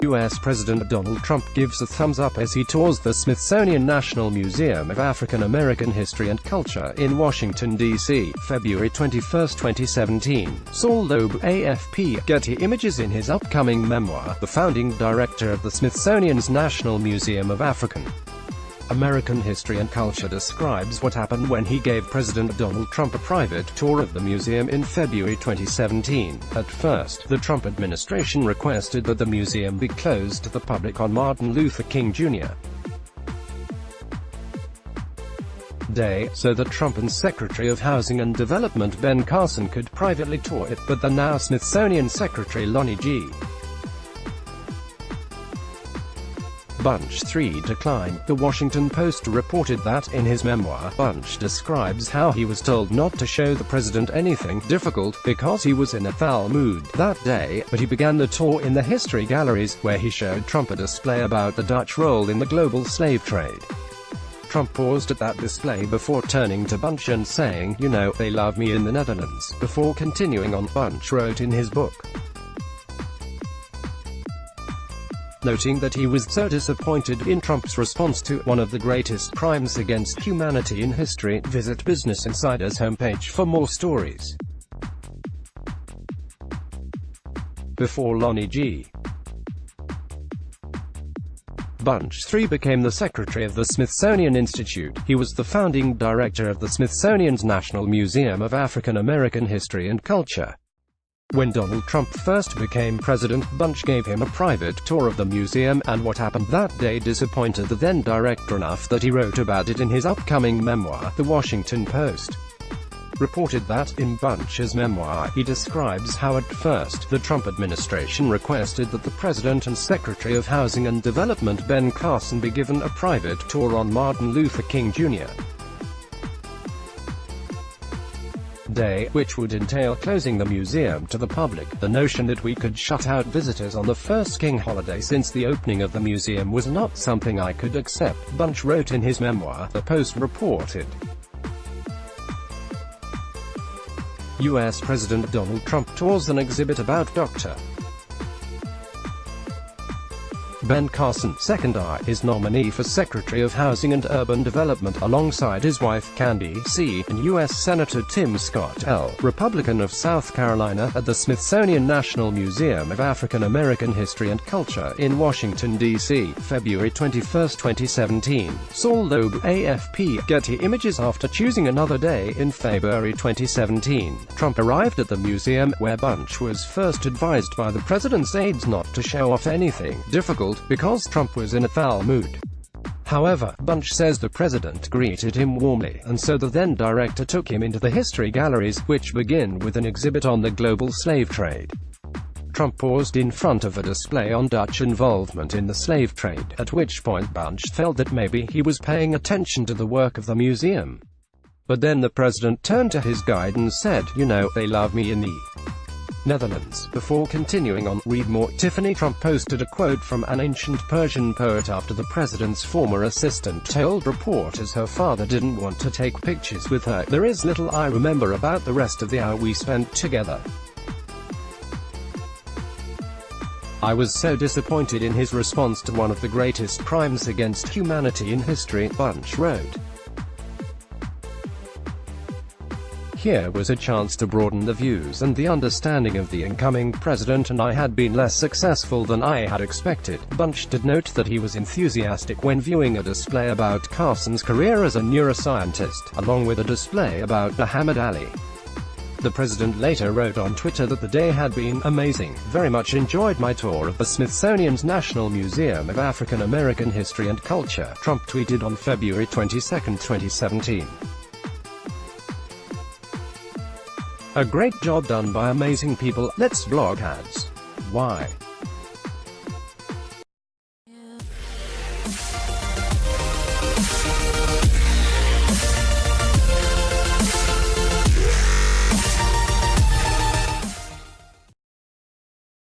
U.S. President Donald Trump gives a thumbs up as he tours the Smithsonian National Museum of African American History and Culture in Washington, D.C., February 21, 2017. Saul Loeb, AFP. Getty Images. In his upcoming memoir, the founding director of the Smithsonian's National Museum of African American History and Culture describes what happened when he gave President Donald Trump a private tour of the museum in February 2017. At first, the Trump administration requested that the museum be closed to the public on Martin Luther King Jr. Day, so that Trump and Secretary of Housing and Development Ben Carson could privately tour it, but the now Smithsonian Secretary Lonnie G. Bunch 3 declined. The Washington Post reported that, in his memoir, Bunch describes how he was told not to show the president anything difficult, because he was in a foul mood that day, but he began the tour in the history galleries, where he showed Trump a display about the Dutch role in the global slave trade. Trump paused at that display before turning to Bunch and saying, "You know, they love me in the Netherlands," before continuing on. Bunch wrote in his book, noting that he was so disappointed in Trump's response to one of the greatest crimes against humanity in history. Visit Business Insider's homepage for more stories. Before Lonnie G. Bunch 3 became the secretary of the Smithsonian Institute, he was the founding director of the Smithsonian's National Museum of African American History and Culture. When Donald Trump first became president, Bunch gave him a private tour of the museum, and what happened that day disappointed the then director enough that he wrote about it in his upcoming memoir. The Washington Post reported that, in Bunch's memoir, he describes how at first, the Trump administration requested that the President and Secretary of Housing and Development Ben Carson be given a private tour on Martin Luther King Jr. Day, which would entail closing the museum to the public. The notion that we could shut out visitors on the first King holiday since the opening of the museum was not something I could accept, Bunch wrote in his memoir, the Post reported. U.S. President Donald Trump tours an exhibit about Dr. Ben Carson, II, is nominee for Secretary of Housing and Urban Development, alongside his wife, Candy C., and U.S. Senator Tim Scott, L., Republican of South Carolina, at the Smithsonian National Museum of African American History and Culture in Washington, D.C., February 21, 2017. Saul Loeb, AFP. Getty Images. After choosing another day in February 2017, Trump arrived at the museum, where Bunch was first advised by the president's aides not to show off anything difficult, because Trump was in a foul mood. However, Bunch says the president greeted him warmly, and so the then director took him into the history galleries, which begin with an exhibit on the global slave trade. Trump paused in front of a display on Dutch involvement in the slave trade, at which point Bunch felt that maybe he was paying attention to the work of the museum. But then the president turned to his guide and said, "You know, they love me in the Netherlands," before continuing on. Read more. Tiffany. Trump posted a quote from an ancient Persian poet after the president's former assistant told reporters her father didn't want to take pictures with her. "There is little I remember about the rest of the hour we spent together. I was so disappointed in his response to one of the greatest crimes against humanity in history," Bunch wrote. Here was a chance to broaden the views and the understanding of the incoming president, and I had been less successful than I had expected. Bunch did note that he was enthusiastic when viewing a display about Carson's career as a neuroscientist, along with a display about Muhammad Ali. The president later wrote on Twitter that the day had been amazing, very much enjoyed my tour of the Smithsonian's National Museum of African American History and Culture, Trump tweeted on February 22, 2017. "A great job done by amazing people. Let's blog ads. Why?